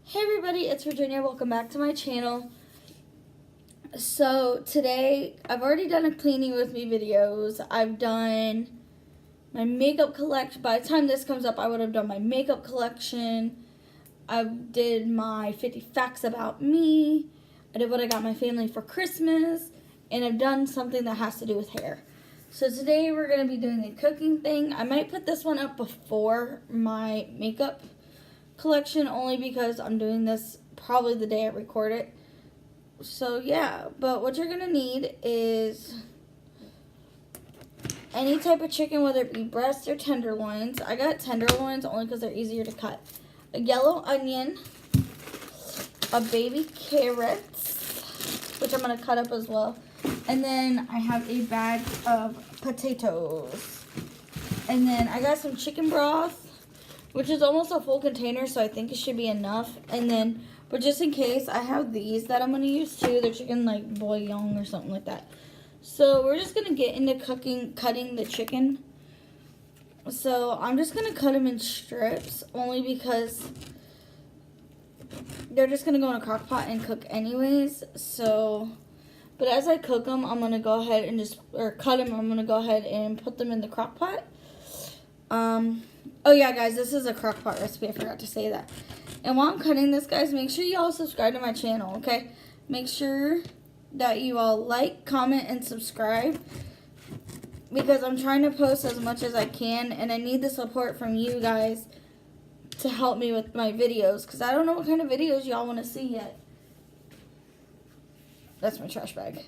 Hey everybody, it's Virginia. Welcome back to my channel. So today, I've already done a cleaning with me videos. I've done my makeup collection. By the time this comes up, I would have done my makeup collection. I did my 50 facts about me. I did what I got my family for Christmas. And I've done something that has to do with hair. So today we're going to be doing a cooking thing. I might put this one up before my makeup collection only because I'm doing this probably the day I record it. So yeah, but what you're gonna need is any type of chicken, whether it be breast or tenderloins. I got tenderloins only because they're easier to cut. A yellow onion, a baby carrot, which I'm gonna cut up as well, and then I have a bag of potatoes, and then I got some chicken broth, which is almost a full container, so I think it should be enough. And then, but just in case, I have these that I'm going to use too. They're chicken like bouillon or something like that. So we're just going to get into cutting the chicken. So I'm just going to cut them in strips, only because they're just going to go in a crock pot and cook anyways. So, but as I cook them, I'm going to go ahead and cut them, I'm going to go ahead and put them in the crock pot. Oh yeah, guys, this is a crock pot recipe. I forgot to say that. And while I'm cutting this, guys, make sure you all subscribe to my channel, okay? Make sure that you all like, comment, and subscribe, because I'm trying to post as much as I can, and I need the support from you guys to help me with my videos, because I don't know what kind of videos y'all want to see yet. That's my trash bag.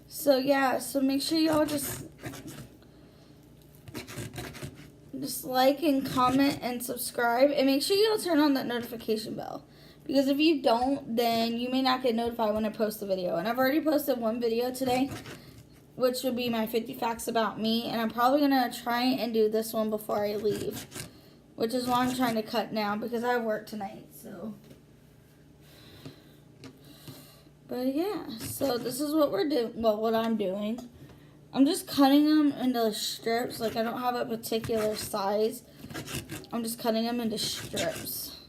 So yeah, so make sure y'all just like and comment and subscribe, and make sure you turn on that notification bell, because if you don't, then you may not get notified when I post the video. And I've already posted one video today, which would be my 50 facts about me, and I'm probably gonna try and do this one before I leave, which is why I'm trying to cut now, because I have work tonight. So but yeah, so this is what we're doing. Well, what I'm doing, I'm just cutting them into strips. Like, I don't have a particular size. I'm just cutting them into strips.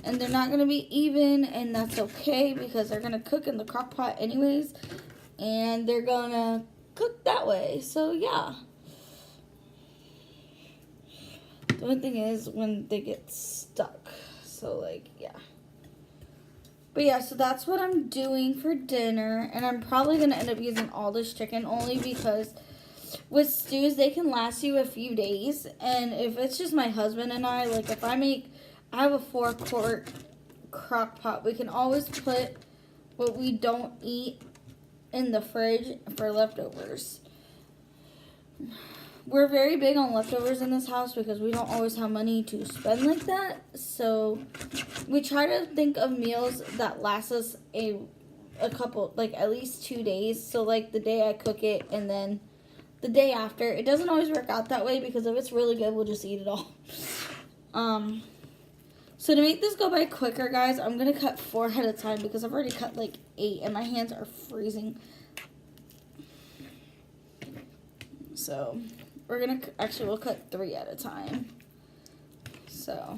And they're not going to be even, and that's okay, because they're going to cook in the crock pot anyways. And they're going to cook that way. So, yeah. The only thing is when they get stuck. So, like, yeah. But yeah, so that's what I'm doing for dinner, and I'm probably going to end up using all this chicken only because with stews, they can last you a few days, and if it's just my husband and I, like if I have a 4-quart crock pot, we can always put what we don't eat in the fridge for leftovers. We're very big on leftovers in this house because we don't always have money to spend like that. So we try to think of meals that last us a couple, like at least 2 days. So like the day I cook it and then the day after. It doesn't always work out that way because if it's really good, we'll just eat it all. So to make this go by quicker, guys, I'm going to cut 4 at a time because I've already cut like 8 and my hands are freezing. So we're going to, we'll cut 3 at a time. So,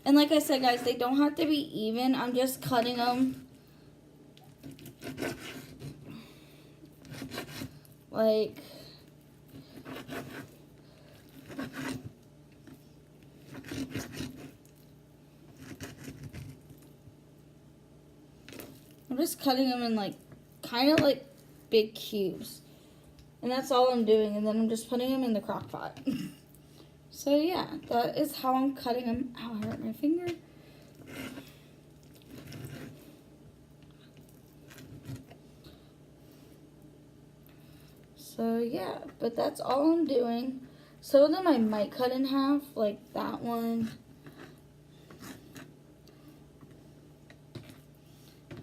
and like I said, guys, they don't have to be even. I'm just cutting them like, I'm just cutting them in like, kind of like big cubes. And that's all I'm doing. And then I'm just putting them in the crock pot. So yeah, that is how I'm cutting them. Ow, I hurt my finger. So yeah, but that's all I'm doing. Some of them I might cut in half, like that one.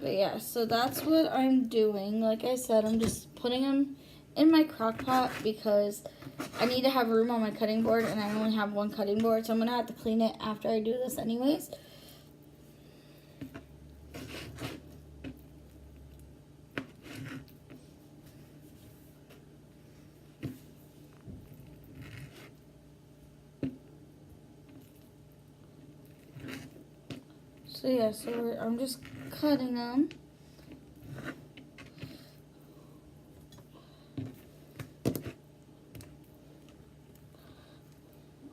But yeah, so that's what I'm doing. Like I said, I'm just putting them in my crock pot because I need to have room on my cutting board, and I only have one cutting board, so I'm going to have to clean it after I do this anyways. So yeah, I'm just cutting them.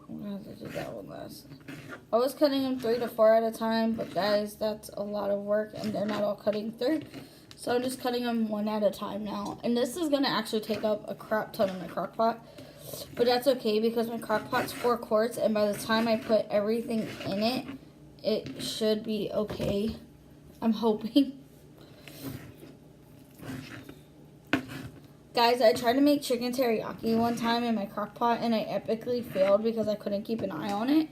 I'm gonna have to do that one last. I was cutting them 3 to 4 at a time, but guys, that's a lot of work, and they're not all cutting through. So I'm just cutting them 1 at a time now. And this is gonna actually take up a crap ton of my crock pot. But that's okay because my crock pot's 4 quarts, and by the time I put everything in it, it should be okay. I'm hoping. Guys, I tried to make chicken teriyaki one time in my crock pot, and I epically failed because I couldn't keep an eye on it.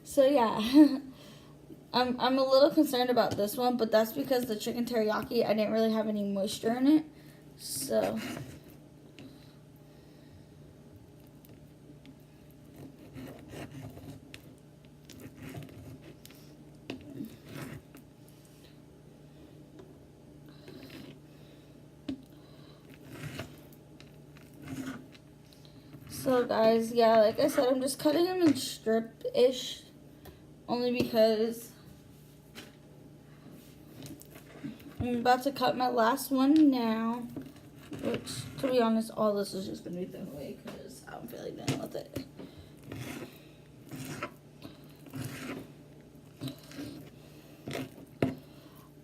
So yeah, I'm a little concerned about this one, but that's because the chicken teriyaki, I didn't really have any moisture in it. So guys, yeah, like I said, I'm just cutting them in strip-ish, only because I'm about to cut my last one now, which, to be honest, all this is just going to be thrown away because I'm feeling done with it.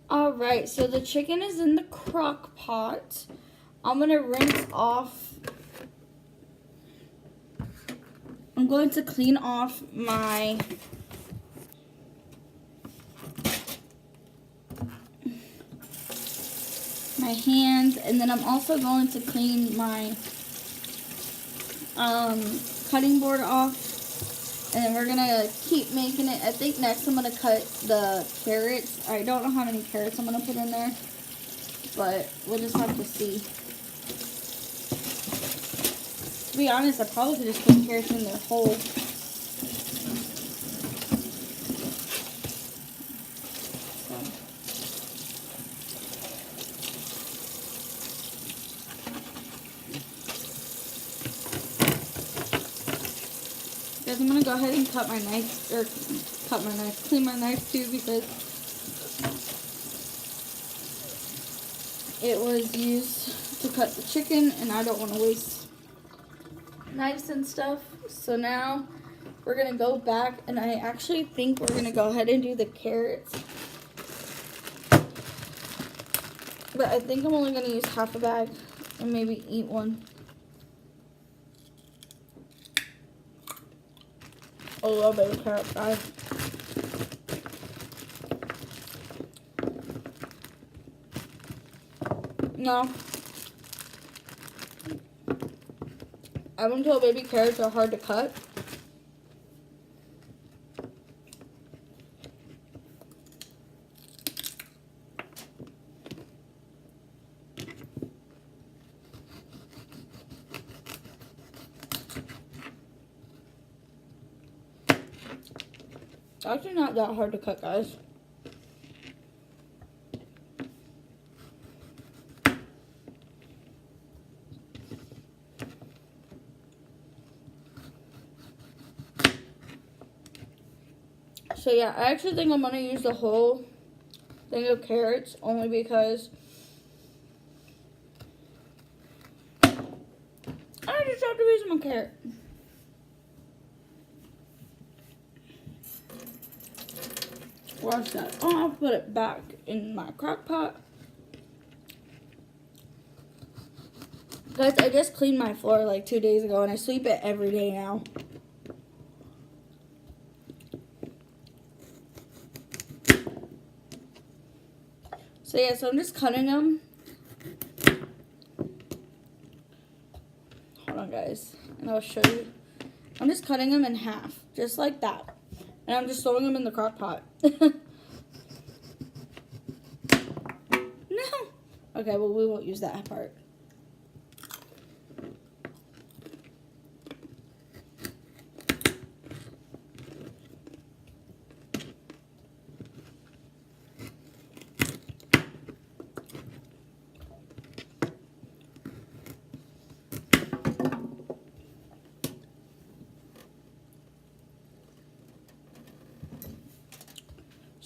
Alright, so the chicken is in the crock pot. I'm going to rinse off. I'm going to clean off my hands, and then I'm also going to clean my cutting board off, and then we're gonna keep making it. I think next I'm gonna cut the carrots. I don't know how many carrots I'm gonna put in there, but we'll just have to see. To be honest, I probably could just put carrots in there whole. Guys, I'm gonna go ahead and clean my knife too, because it was used to cut the chicken and I don't want to waste knives and stuff. So now we're gonna go back, and I actually think we're gonna go ahead and do the carrots. But I think I'm only gonna use half a bag and maybe eat one. A little bit of carrot, guys. No. I've been told baby carrots are hard to cut. It's actually not that hard to cut, guys. So yeah, I actually think I'm gonna use the whole thing of carrots, only because I just have to use my carrot. Wash that off, put it back in my crock pot. Guys, I just cleaned my floor like 2 days ago, and I sweep it every day now. So yeah, so I'm just cutting them. Hold on, guys, and I'll show you. I'm just cutting them in half, just like that. And I'm just throwing them in the crock pot. No! Okay, well, we won't use that part.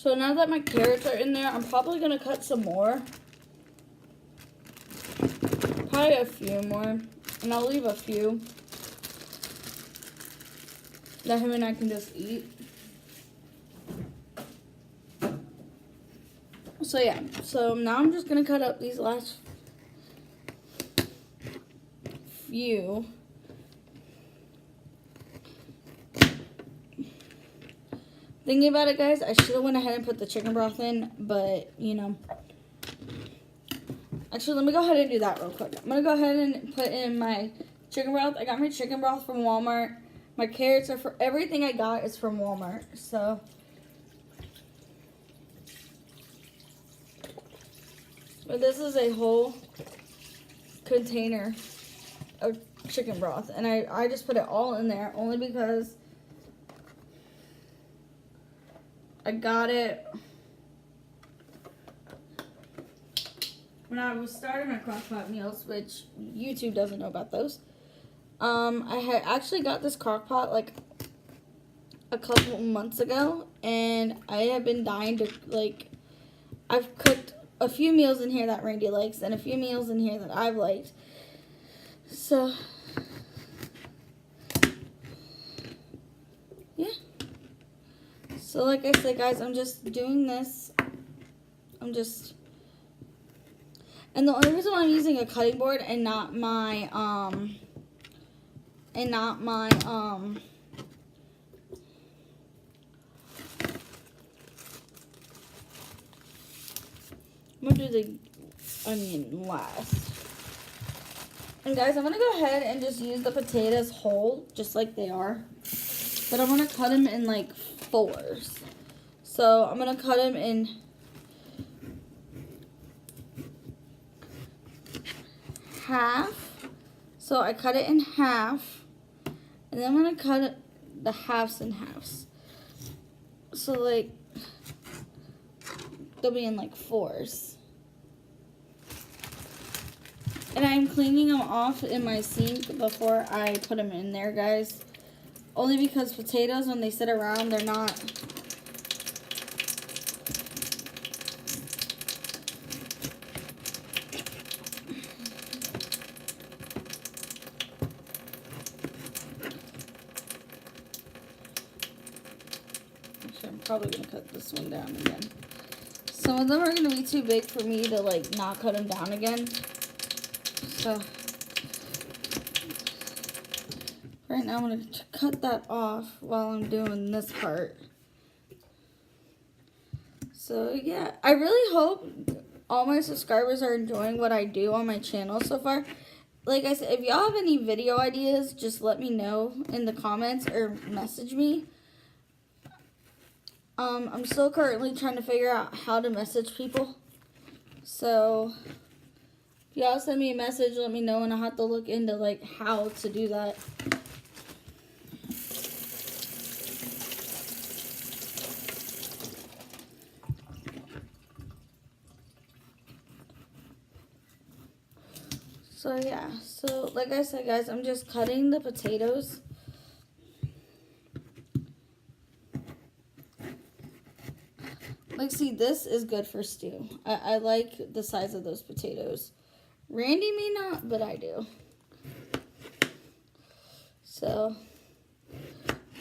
So now that my carrots are in there, I'm probably going to cut some more. Probably a few more. And I'll leave a few that him and I can just eat. So yeah, so now I'm just going to cut up these last few. Thinking about it, guys, I should have went ahead and put the chicken broth in, but, you know. Actually, let me go ahead and do that real quick. I'm going to go ahead and put in my chicken broth. I got my chicken broth from Walmart. My carrots are for everything I got is from Walmart. So, but this is a whole container of chicken broth. And I just put it all in there only because I got it when I was starting my crock-pot meals, which YouTube doesn't know about those. I had actually got this crock-pot like a couple months ago, and I have been dying to, like, I've cooked a few meals in here that Randy likes and a few meals in here that I've liked. So, yeah. So like I said, guys, I'm just doing this. And the only reason why I'm using a cutting board and not my, I'm gonna do the onion last. And guys, I'm gonna go ahead and just use the potatoes whole, just like they are. But I'm gonna cut them in like 4s. So I'm gonna cut them in half. So I cut it in half, and then I'm gonna cut it, the halves in halves. So like they'll be in like 4s. And I'm cleaning them off in my sink before I put them in there, guys. Only because potatoes, when they sit around, they're not. Actually, I'm probably going to cut this one down again. Some of them are going to be too big for me to, like, not cut them down again. So, right now I'm going to cut that off while I'm doing this part. So, yeah. I really hope all my subscribers are enjoying what I do on my channel so far. Like I said, if y'all have any video ideas, just let me know in the comments or message me. I'm still currently trying to figure out how to message people. So, if y'all send me a message, let me know, and I'll have to look into, like, how to do that. So, yeah. So, like I said, guys, I'm just cutting the potatoes. Like, see, this is good for stew. I like the size of those potatoes. Randy may not, but I do. So,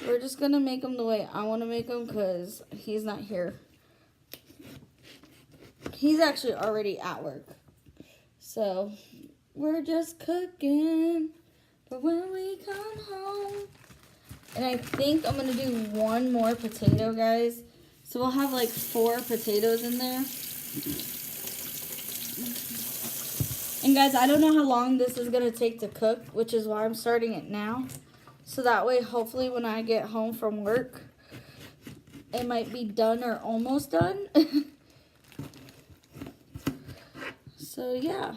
we're just going to make them the way I want to make them because he's not here. He's actually already at work. So, we're just cooking for when we come home. And I think I'm going to do one more potato, guys. So we'll have like 4 potatoes in there. And guys, I don't know how long this is going to take to cook, which is why I'm starting it now. So that way, hopefully when I get home from work, it might be done or almost done. So yeah.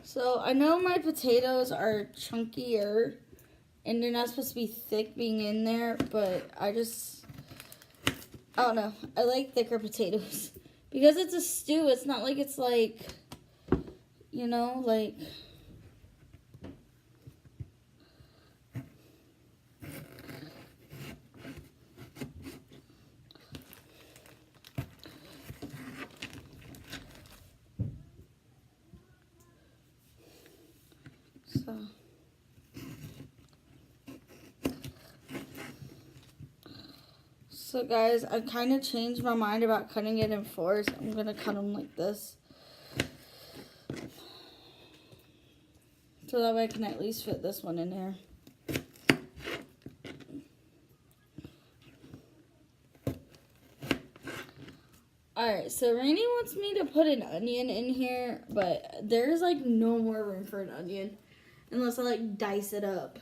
So, I know my potatoes are chunkier, and they're not supposed to be thick being in there, but I don't know. I like thicker potatoes. Because it's a stew, it's not like it's like, you know, like, So guys, I kind of changed my mind about cutting it in fours. I'm going to cut them like this. So that way I can at least fit this one in there. Alright, so Randy wants me to put an onion in here, but there's like no more room for an onion unless I like dice it up.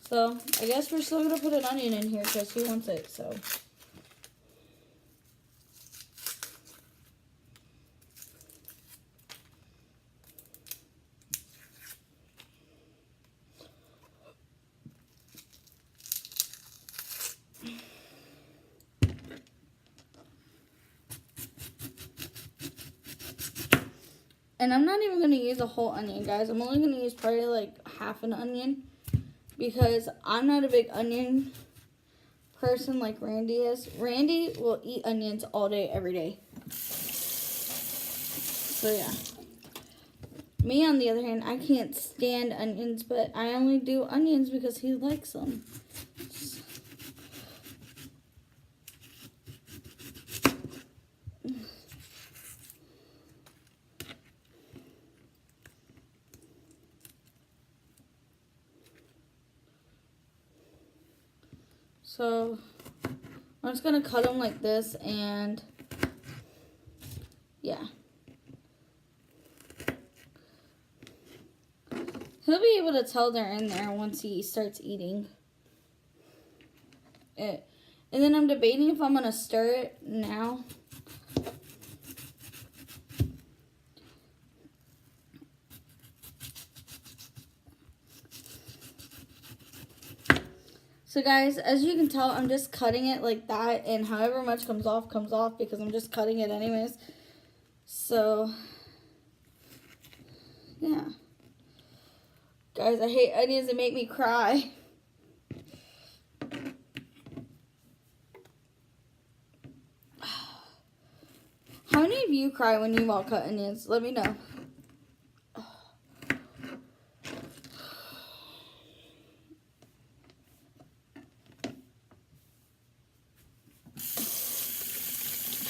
So, I guess we're still going to put an onion in here because he wants it, so. And I'm not even going to use a whole onion, guys. I'm only going to use probably like half an onion. Because I'm not a big onion person like Randy is. Randy will eat onions all day, every day. So yeah. Me, on the other hand, I can't stand onions, but I only do onions because he likes them. So, I'm just going to cut them like this, and, yeah. He'll be able to tell they're in there once he starts eating it. And then I'm debating if I'm going to stir it now. So guys, as you can tell, I'm just cutting it like that, and however much comes off because I'm just cutting it anyways. So, yeah. Guys, I hate onions. They make me cry. How many of you cry when you all cut onions? Let me know.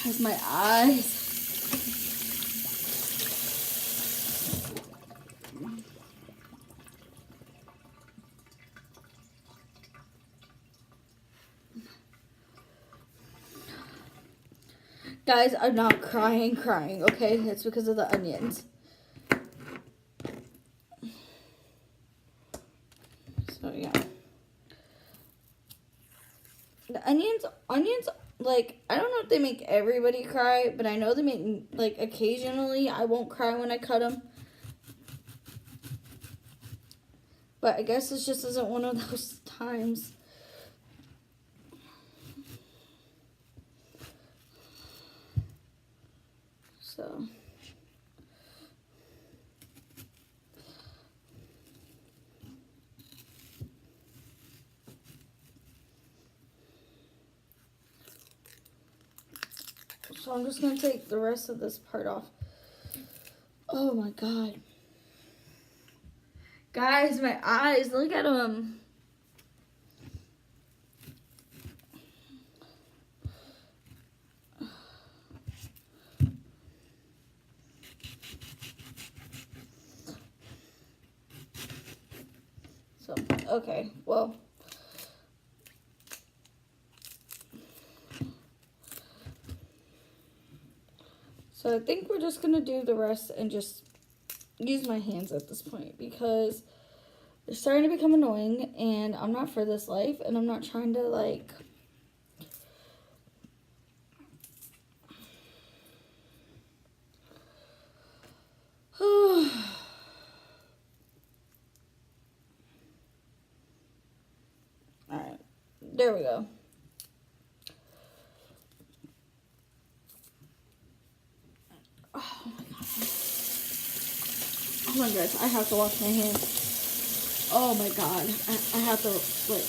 Because my eyes. Guys, I'm not crying, okay? It's because of the onions. So, yeah. The onions, like, I don't know if they make everybody cry, but I know they make, like, occasionally I won't cry when I cut them. But I guess this just isn't one of those times. So. So I'm just going to take the rest of this part off. Oh my God. Guys, my eyes, look at them. So, okay, well. So I think we're just going to do the rest and just use my hands at this point because they're starting to become annoying and I'm not for this life and I'm not trying to like Alright, there we go. Oh my gosh, I have to wash my hands. Oh my God, I have to, like.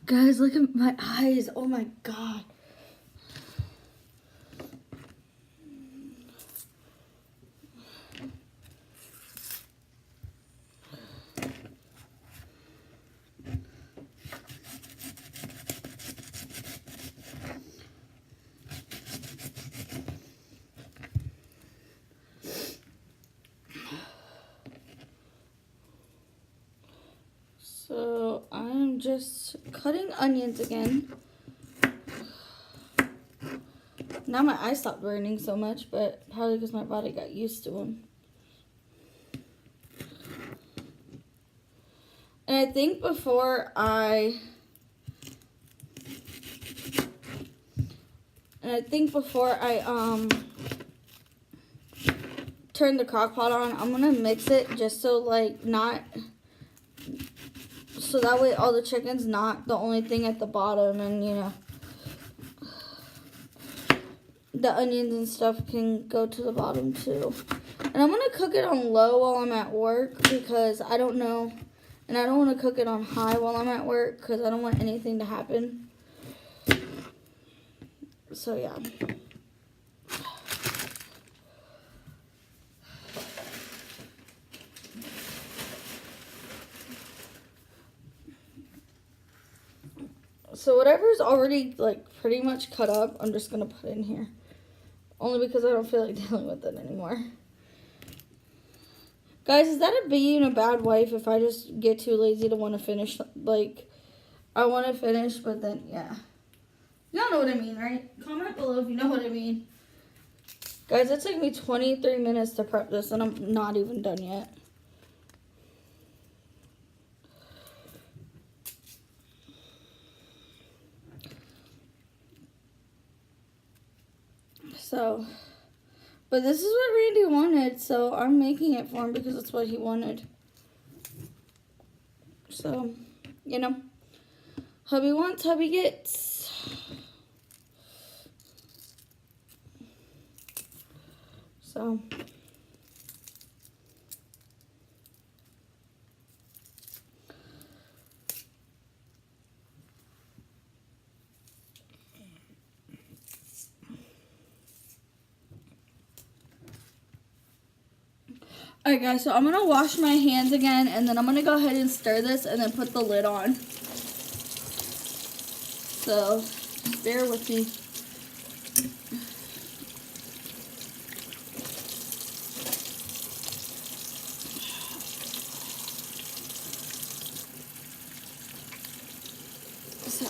Guys, look at my eyes. Oh my God. So I'm just cutting onions again. Now my eyes stopped burning so much, but probably because my body got used to them. And I think before I turn the crock pot on, I'm gonna mix it just so so that way all the chicken's not the only thing at the bottom, and you know, the onions and stuff can go to the bottom too. And I'm gonna cook it on low while I'm at work because I don't know, and I don't want to cook it on high while I'm at work because I don't want anything to happen. So yeah. So whatever's already like pretty much cut up, I'm just gonna put in here. Only because I don't feel like dealing with it anymore. Guys, is that being a bad wife if I just get too lazy to want to finish? Like, I want to finish, but then, yeah. Y'all know what I mean, right? Comment below if you know what I mean. Guys, it took me 23 minutes to prep this, and I'm not even done yet. So, but this is what Randy wanted, so I'm making it for him because it's what he wanted. So, you know, hubby wants, hubby gets. So, alright guys, so I'm going to wash my hands again, and then I'm going to go ahead and stir this and then put the lid on. So, bear with me. So,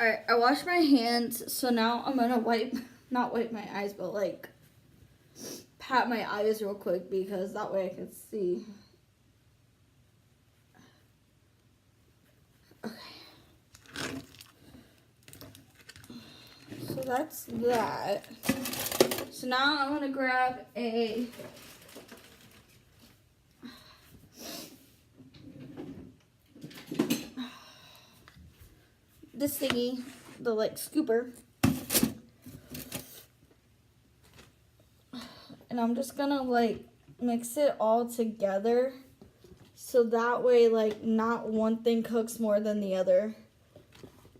alright, I washed my hands, so now I'm going to not wipe my eyes, but like, pat my eyes real quick because that way I can see. Okay. So that's that. So now I'm gonna grab this thingy, the like scooper. And I'm just gonna like mix it all together so that way like not one thing cooks more than the other,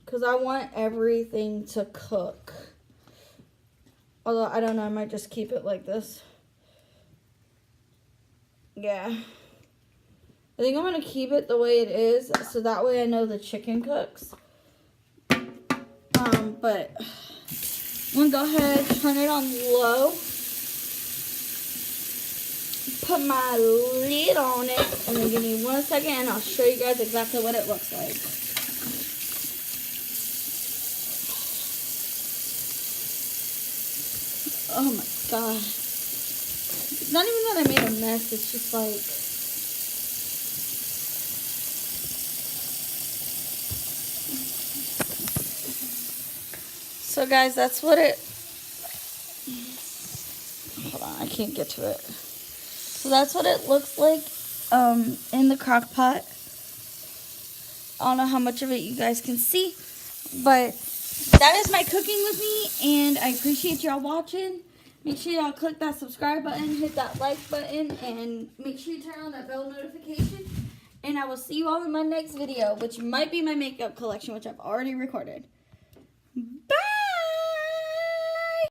because I want everything to cook. Although I don't know, I might just keep it like this. Yeah, I think I'm gonna keep it the way it is so that way I know the chicken cooks. But I'm gonna go ahead, turn it on low, put my lid on it, and then give me 1 second and I'll show you guys exactly what it looks like. Oh my god. It's not even that I made a mess, it's just like... So guys, that's what it... Hold on, I can't get to it. So that's what it looks like in the crock pot. I don't know how much of it you guys can see, but that is my cooking with me, and I appreciate y'all watching. Make sure y'all click that subscribe button, hit that like button, and make sure you turn on that bell notification. And I will see you all in my next video, which might be my makeup collection, which I've already recorded. Bye!